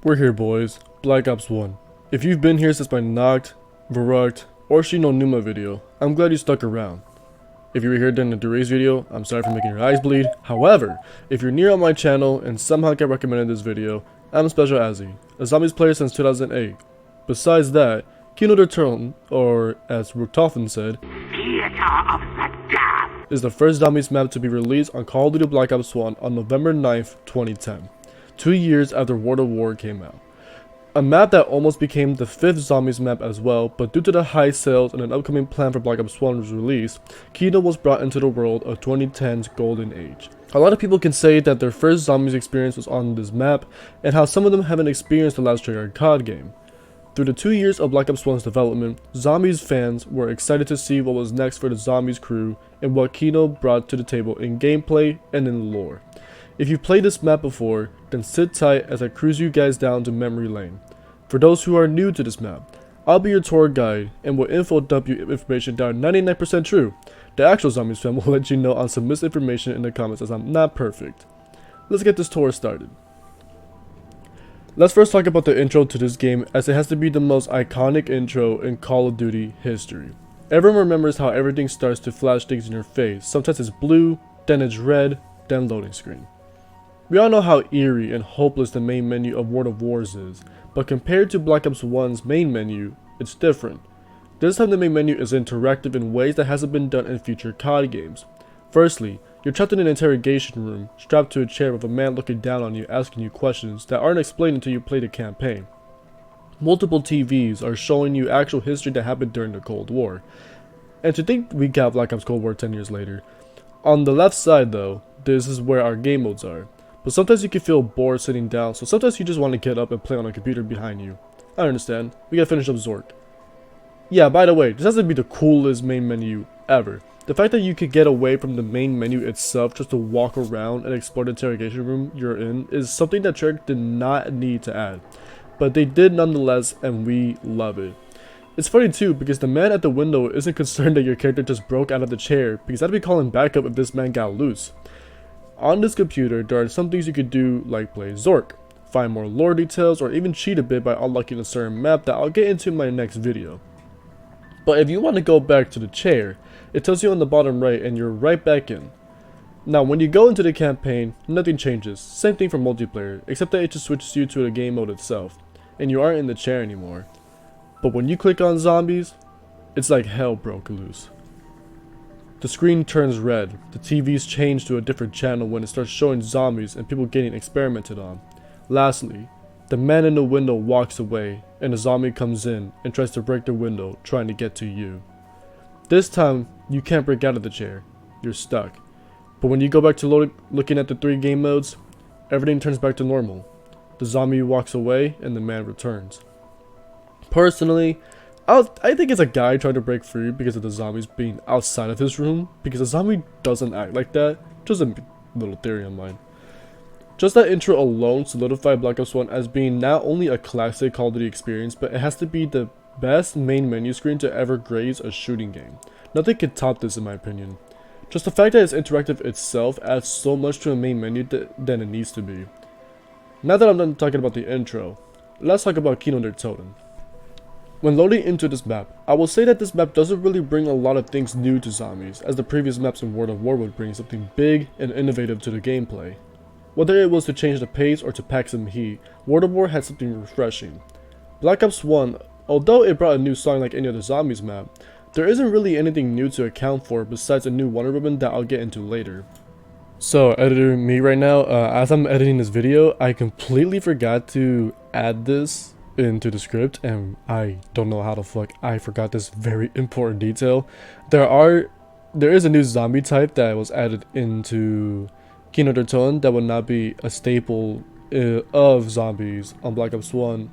We're here, boys. Black Ops 1. If you've been here since my Knocked, Verrucked, or Shino Numa video, I'm glad you stuck around. If you were here during the Durace video, I'm sorry for making your eyes bleed. However, if you're new on my channel and somehow get recommended this video, I'm Special Azzy, a zombies player since 2008. Besides that, Kino Der Toten, or as Ruchthofen said, is the first zombies map to be released on Call of Duty Black Ops 1 on November 9th, 2010, 2 years after World of War came out. A map that almost became the 5th zombies map as well, but due to the high sales and an upcoming plan for Black Ops 1's release, Kino was brought into the world of 2010's golden age. A lot of people can say that their first zombies experience was on this map, and how some of them haven't experienced the last Treyarch COD game. Through the 2 years of Black Ops 1's development, Zombies fans were excited to see what was next for the Zombies crew and what Kino brought to the table in gameplay and in lore. If you've played this map before, then sit tight as I cruise you guys down to memory lane. For those who are new to this map, I'll be your tour guide and will info dump you information that are 99% true. The actual Zombies fan will let you know on some misinformation in the comments as I'm not perfect. Let's get this tour started. Let's first talk about the intro to this game, as it has to be the most iconic intro in Call of Duty history. Everyone remembers how everything starts to flash things in your face. Sometimes it's blue, then it's red, then loading screen. We all know how eerie and hopeless the main menu of World of Wars is, but compared to Black Ops 1's main menu, it's different. This time the main menu is interactive in ways that hasn't been done in future COD games. Firstly, you're trapped in an interrogation room, strapped to a chair with a man looking down on you asking you questions that aren't explained until you play the campaign. Multiple TVs are showing you actual history that happened during the Cold War. And to think we got Black Ops Cold War 10 years later. On the left side though, this is where our game modes are. But sometimes you can feel bored sitting down, so sometimes you just want to get up and play on a computer behind you. I understand, we gotta finish up Zork. Yeah, by the way, this has to be the coolest main menu ever. The fact that you could get away from the main menu itself just to walk around and explore the interrogation room you're in is something that Treyarch did not need to add. But they did nonetheless, and we love it. It's funny too, because the man at the window isn't concerned that your character just broke out of the chair, because I'd be calling backup if this man got loose. On this computer, there are some things you could do like play Zork, find more lore details, or even cheat a bit by unlocking a certain map that I'll get into in my next video. But if you want to go back to the chair, it tells you on the bottom right and you're right back in. Now when you go into the campaign, nothing changes, same thing for multiplayer, except that it just switches you to the game mode itself, and you aren't in the chair anymore. But when you click on zombies, it's like hell broke loose. The screen turns red, the TVs change to a different channel when it starts showing zombies and people getting experimented on. Lastly, the man in the window walks away and a zombie comes in and tries to break the window trying to get to you. This time, you can't break out of the chair, you're stuck. But when you go back to looking at the 3 game modes, everything turns back to normal. The zombie walks away and the man returns. Personally, I think it's a guy trying to break free because of the zombies being outside of his room, because a zombie doesn't act like that. Just a little theory of mine. Just that intro alone solidified Black Ops 1 as being not only a classic Call of Duty experience, but it has to be the best main menu screen to ever graze a shooting game. Nothing can top this in my opinion. Just the fact that it's interactive itself adds so much to a main menu than it needs to be. Now that I'm done talking about the intro, let's talk about Kino Der Toten. When loading into this map, I will say that this map doesn't really bring a lot of things new to zombies, as the previous maps in World of War would bring something big and innovative to the gameplay. Whether it was to change the pace or to pack some heat, World of War had something refreshing. Black Ops 1, although it brought a new song like any other zombies map, there isn't really anything new to account for besides a new Wonder Woman that I'll get into later. So, editor me right now, as I'm editing this video, I completely forgot to add this into the script, and I don't know how the fuck I forgot this very important detail. There is a new zombie type that was added into Kino Der Toten that would not be a staple of zombies on Black Ops 1,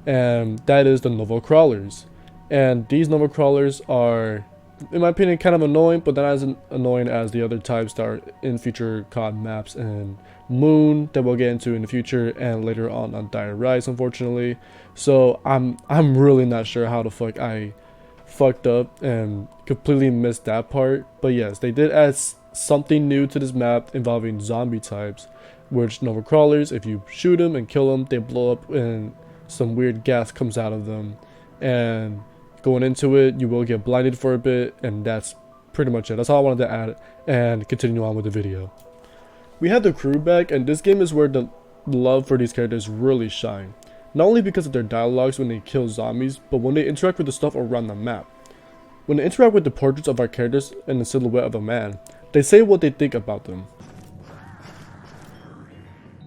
and that is the Novo Crawlers. And these Novo Crawlers are, in my opinion, kind of annoying, but not as annoying as the other types that are in future COD maps and Moon that we'll get into in the future, and later on Dire Rise, unfortunately. So I'm really not sure how the fuck I fucked up and completely missed that part. But yes, they did add something new to this map involving zombie types which normal crawlers, if you shoot them and kill them, they blow up and some weird gas comes out of them. And going into it, you will get blinded for a bit, and that's pretty much it. That's all I wanted to add and continue on with the video. We have the crew back, and this game is where the love for these characters really shine. Not only because of their dialogues when they kill zombies, but when they interact with the stuff around the map. When they interact with the portraits of our characters and the silhouette of a man, they say what they think about them.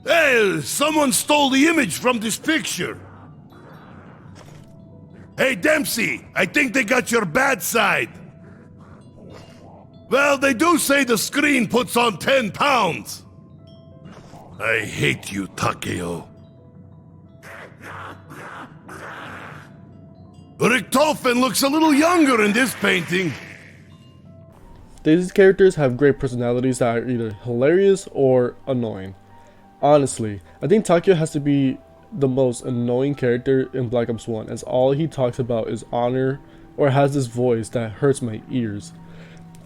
Hey, someone stole the image from this picture. Hey, Dempsey, I think they got your bad side. Well, they do say the screen puts on 10 pounds. I hate you, Takeo. Richtofen looks a little younger in this painting. These characters have great personalities that are either hilarious or annoying. Honestly, I think Takeo has to be the most annoying character in Black Ops 1, as all he talks about is honor or has this voice that hurts my ears.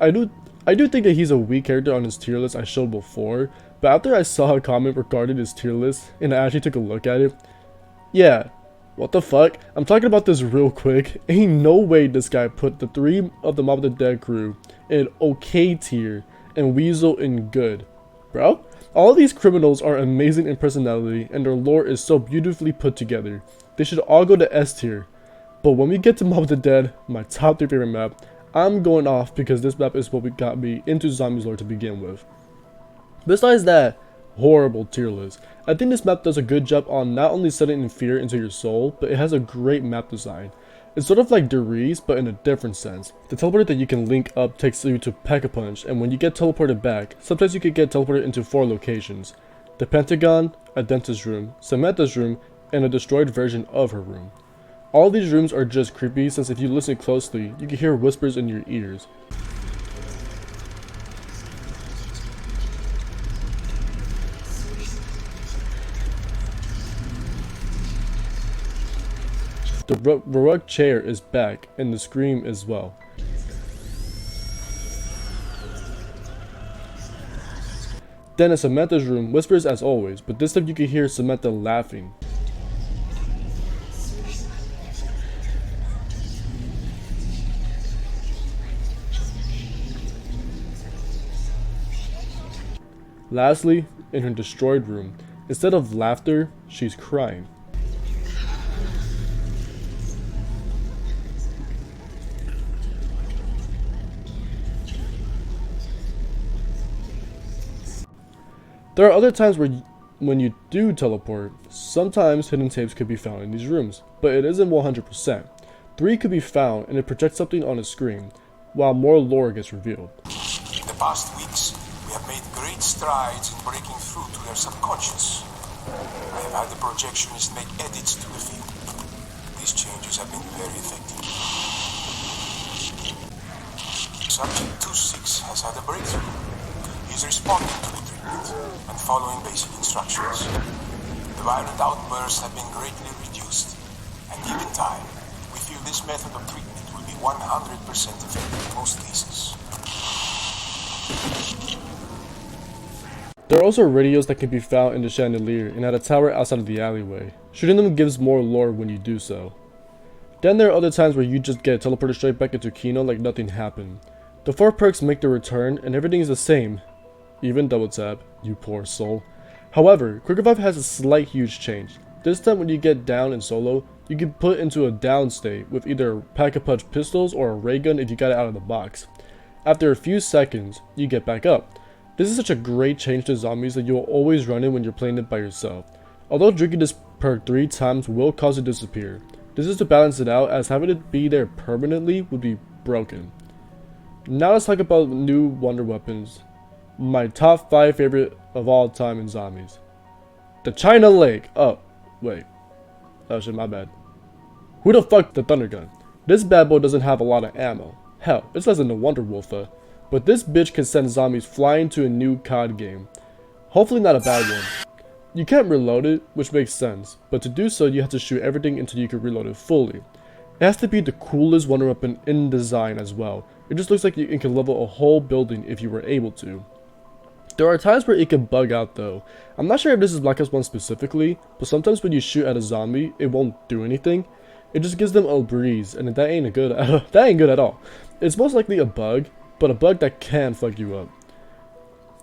I do think that he's a weak character on his tier list I showed before, but after I saw a comment regarding his tier list and I actually took a look at it, yeah, what the fuck? I'm talking about this real quick. Ain't no way this guy put the 3 of the Mob of the Dead crew in okay tier and Weasel in good. Bro, all of these criminals are amazing in personality and their lore is so beautifully put together. They should all go to S tier. But when we get to Mob of the Dead, my top 3 favorite map, I'm going off because this map is what got me into zombies lore to begin with. Besides that horrible tier list, I think this map does a good job on not only setting in fear into your soul, but it has a great map design. It's sort of like Deriz, but in a different sense. The teleporter that you can link up takes you to Pack-a-Punch, and when you get teleported back, sometimes you could get teleported into 4 locations. The Pentagon, a dentist's room, Samantha's room, and a destroyed version of her room. All these rooms are just creepy since if you listen closely, you can hear whispers in your ears. The Baroque chair is back, and the scream as well. Then in Samantha's room, whispers as always, but this time you can hear Samantha laughing. Lastly, in her destroyed room, instead of laughter, she's crying. There are other times when you do teleport, sometimes hidden tapes could be found in these rooms, but it isn't 100%. 3 could be found and it projects something on a screen, while more lore gets revealed. In the past weeks, we have made great strides in breaking through to their subconscious. I have had the projectionists make edits to the field. These changes have been very effective. Subject 2-6 has had a breakthrough. He's responding to the treatment and following basic instructions. The violent outbursts have been greatly reduced, and given time, we feel this method of treatment will be 100% effective in most cases. There are also radios that can be found in the chandelier and at a tower outside of the alleyway. Shooting them gives more lore when you do so. Then there are other times where you just get teleported straight back into Kino like nothing happened. The 4 perks make their return and everything is the same. Even double tap, you poor soul. However, Quick Revive has a slight huge change. This time when you get down in solo, you can put into a down state with either Pack-a-Punch pistols or a ray gun if you got it out of the box. After a few seconds, you get back up. This is such a great change to zombies that you will always run in when you're playing it by yourself. Although drinking this perk 3 times will cause it to disappear. This is to balance it out, as having it be there permanently would be broken. Now let's talk about new wonder weapons. My top 5 favorite of all time in zombies. The China Leg. Oh, wait. Oh shit, my bad. Who the fuck the thundergun? This bad boy doesn't have a lot of ammo. Hell, it's less than the Wonder Wolfer. But this bitch can send zombies flying to a new COD game. Hopefully not a bad one. You can't reload it, which makes sense, but to do so you have to shoot everything until you can reload it fully. It has to be the coolest wonder weapon in design as well. It just looks like you can level a whole building if you were able to. There are times where it can bug out though. I'm not sure if this is Black Ops 1 specifically, but sometimes when you shoot at a zombie, it won't do anything. It just gives them a breeze, and that ain't good at all. It's most likely a bug, but a bug that can fuck you up.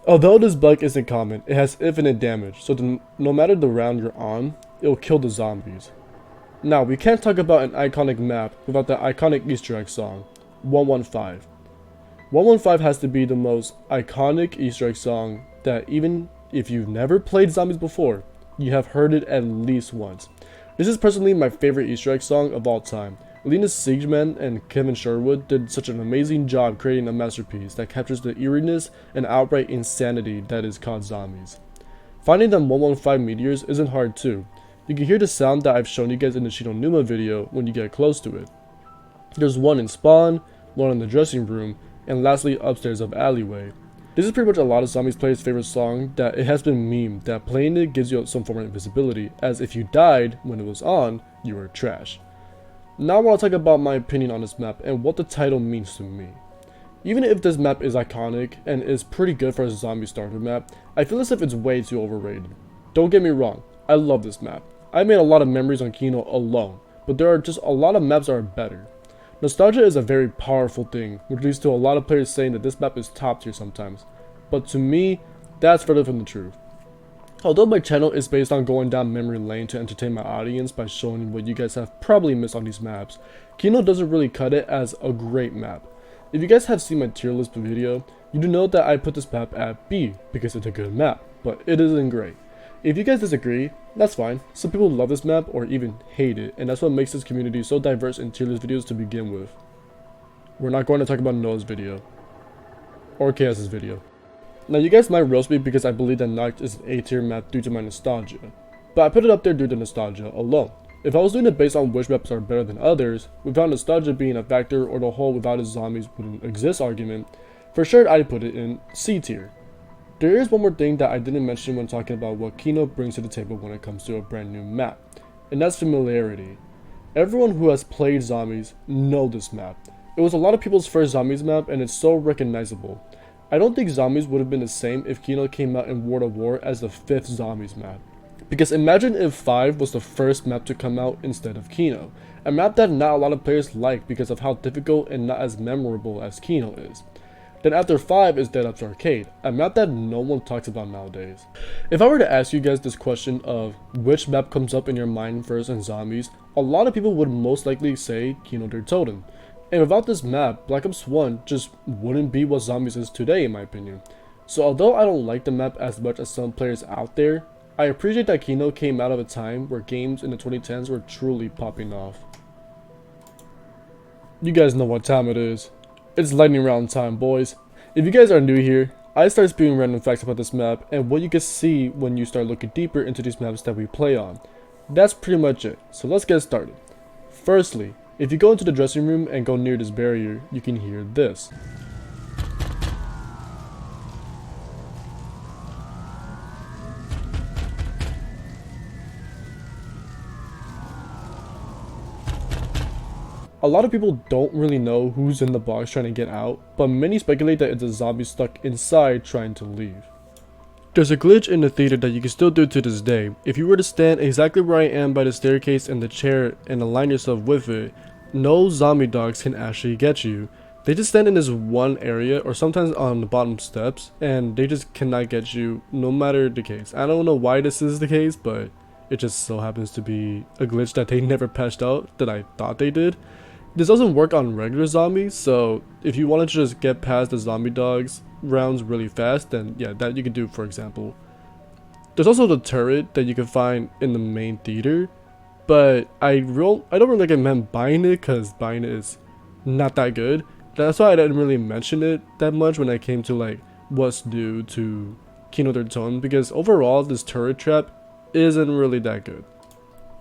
Although this bug isn't common, it has infinite damage, so no matter the round you're on, it'll kill the zombies. Now, we can't talk about an iconic map without the iconic Easter egg song, 115. 115 has to be the most iconic Easter egg song that even if you've never played zombies before, you have heard it at least once. This is personally my favorite Easter egg song of all time. Linus Siegman and Kevin Sherwood did such an amazing job creating a masterpiece that captures the eeriness and outright insanity that is called zombies. Finding them 115 meteors isn't hard too. You can hear the sound that I've shown you guys in the Shino Numa video when you get close to it. There's one in spawn, one in the dressing room, and lastly upstairs of alleyway. This is pretty much a lot of zombies players' favorite song that it has been memed that playing it gives you some form of invisibility, as if you died when it was on, you were trash. Now I want to talk about my opinion on this map and what the title means to me. Even if this map is iconic and is pretty good for a zombie starter map, I feel as if it's way too overrated. Don't get me wrong, I love this map. I made a lot of memories on Kino alone, but there are just a lot of maps that are better. Nostalgia is a very powerful thing, which leads to a lot of players saying that this map is top tier sometimes. But to me, that's further from the truth. Although my channel is based on going down memory lane to entertain my audience by showing what you guys have probably missed on these maps, Kino doesn't really cut it as a great map. If you guys have seen my tier list video, you do know that I put this map at B because it's a good map, but it isn't great. If you guys disagree, that's fine. Some people love this map or even hate it, and that's what makes this community so diverse in tier list videos to begin with. We're not going to talk about Noah's video or Chaos's video. Now you guys might roast me because I believe that Noct is an A tier map due to my nostalgia, but I put it up there due to nostalgia alone. If I was doing it based on which maps are better than others, without nostalgia being a factor or the whole without its zombies wouldn't exist argument, for sure I'd put it in C tier. There is one more thing that I didn't mention when talking about what Kino brings to the table when it comes to a brand new map, and that's familiarity. Everyone who has played zombies know this map. It was a lot of people's first zombies map and it's so recognizable. I don't think zombies would have been the same if Kino came out in World of War as the 5th zombies map. Because imagine if 5 was the first map to come out instead of Kino, a map that not a lot of players like because of how difficult and not as memorable as Kino is. Then after 5 is Dead Ups Arcade, a map that no one talks about nowadays. If I were to ask you guys this question of which map comes up in your mind first in zombies, a lot of people would most likely say Kino Der Toten. And without this map, Black Ops 1 just wouldn't be what zombies is today in my opinion. So although I don't like the map as much as some players out there, I appreciate that Kino came out of a time where games in the 2010s were truly popping off. You guys know what time it is. It's lightning round time, boys. If you guys are new here, I start spewing random facts about this map and what you can see when you start looking deeper into these maps that we play on. That's pretty much it, so let's get started. Firstly, if you go into the dressing room and go near this barrier, you can hear this. A lot of people don't really know who's in the box trying to get out, but many speculate that it's a zombie stuck inside trying to leave. There's a glitch in the theater that you can still do to this day. If you were to stand exactly where I am by the staircase and the chair and align yourself with it, no zombie dogs can actually get you. They just stand in this one area or sometimes on the bottom steps and they just cannot get you no matter the case. I don't know why this is the case, but it just so happens to be a glitch that they never patched out that I thought they did. This doesn't work on regular zombies, so if you want to just get past the zombie dogs rounds really fast, then yeah, that you can do, for example. There's also the turret that you can find in the main theater, but I don't really recommend buying it because buying it is not that good. That's why I didn't really mention it that much when I came to like what's due to Kino Der Toten, because overall this turret trap isn't really that good.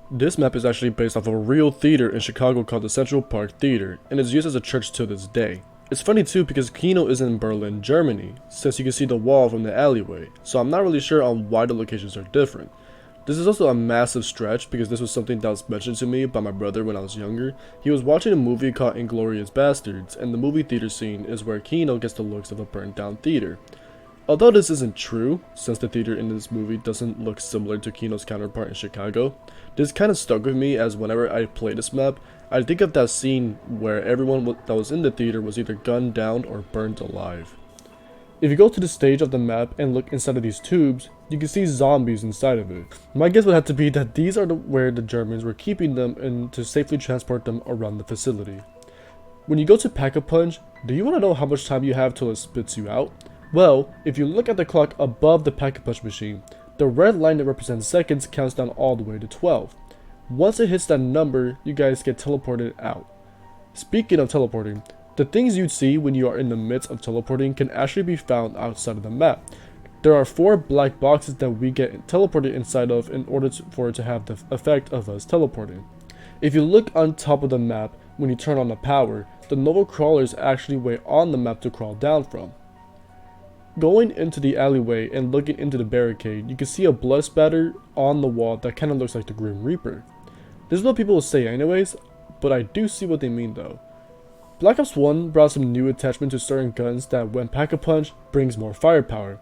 This map is actually based off of a real theater in Chicago called the Central Park Theater, and is used as a church to this day. It's funny too because Kino is in Berlin, Germany, since you can see the wall from the alleyway, so I'm not really sure on why the locations are different. This is also a massive stretch because this was something that was mentioned to me by my brother when I was younger. He was watching a movie called Inglourious Bastards, and the movie theater scene is where Kino gets the looks of a burnt down theater. Although this isn't true, since the theater in this movie doesn't look similar to Kino's counterpart in Chicago, this kind of stuck with me as whenever I play this map, I think of that scene where everyone that was in the theater was either gunned down or burned alive. If you go to the stage of the map and look inside of these tubes, you can see zombies inside of it. My guess would have to be that these are where the Germans were keeping them and to safely transport them around the facility. When you go to Pack-a-Punch, do you want to know how much time you have till it spits you out? Well, if you look at the clock above the Pack-a-Punch machine, the red line that represents seconds counts down all the way to 12. Once it hits that number, you guys get teleported out. Speaking of teleporting, the things you'd see when you are in the midst of teleporting can actually be found outside of the map. There are 4 black boxes that we get teleported inside of in order for it to have the effect of us teleporting. If you look on top of the map, when you turn on the power, the Nova Crawler is actually way on the map to crawl down from. Going into the alleyway and looking into the barricade, you can see a blood spatter on the wall that kinda looks like the Grim Reaper. This is what people will say anyways, but I do see what they mean though. Black Ops 1 brought some new attachment to certain guns that when Pack-a-Punch brings more firepower.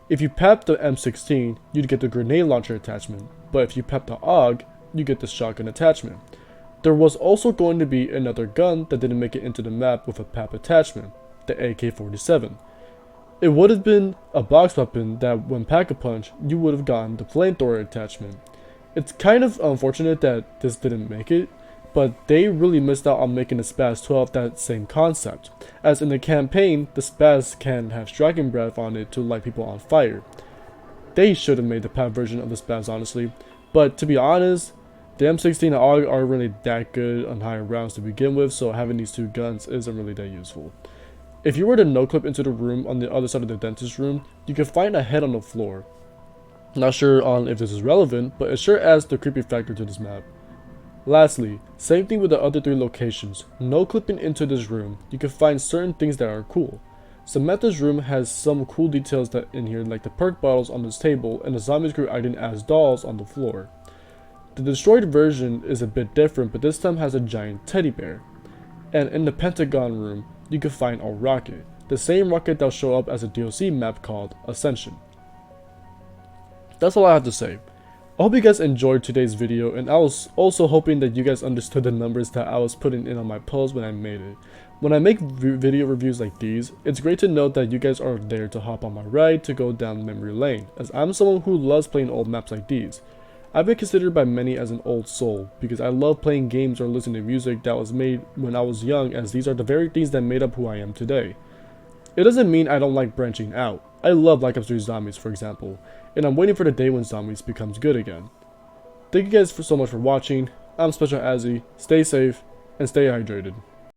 If you pap the M16, you'd get the grenade launcher attachment, but if you pap the AUG, you get the shotgun attachment. There was also going to be another gun that didn't make it into the map with a pap attachment, the AK-47. It would have been a box weapon that when Pack-a-Punch, you would have gotten the flamethrower attachment. It's kind of unfortunate that this didn't make it, but they really missed out on making the Spaz 12 that same concept, as in the campaign, the Spaz can have striking breath on it to light people on fire. They should have made the PAP version of the Spaz honestly, but to be honest, the M16 and AUG aren't really that good on higher rounds to begin with, so having these 2 guns isn't really that useful. If you were to no-clip into the room on the other side of the dentist room, you can find a head on the floor. Not sure on if this is relevant, but it sure adds the creepy factor to this map. Lastly, same thing with the other 3 locations. No clipping into this room, you can find certain things that are cool. Samantha's room has some cool details that in here, like the perk bottles on this table and the zombies crew hiding as dolls on the floor. The destroyed version is a bit different, but this time has a giant teddy bear. And in the Pentagon room, you can find a rocket, the same rocket that'll show up as a DLC map called Ascension. That's all I have to say. I hope you guys enjoyed today's video, and I was also hoping that you guys understood the numbers that I was putting in on my post when I made it. When I make video reviews like these, it's great to know that you guys are there to hop on my ride to go down memory lane, as I'm someone who loves playing old maps like these. I've been considered by many as an old soul, because I love playing games or listening to music that was made when I was young, as these are the very things that made up who I am today. It doesn't mean I don't like branching out. I love Black Ops 3 Zombies, for example, and I'm waiting for the day when Zombies becomes good again. Thank you guys so much for watching. I'm Special Azzy. Stay safe and stay hydrated.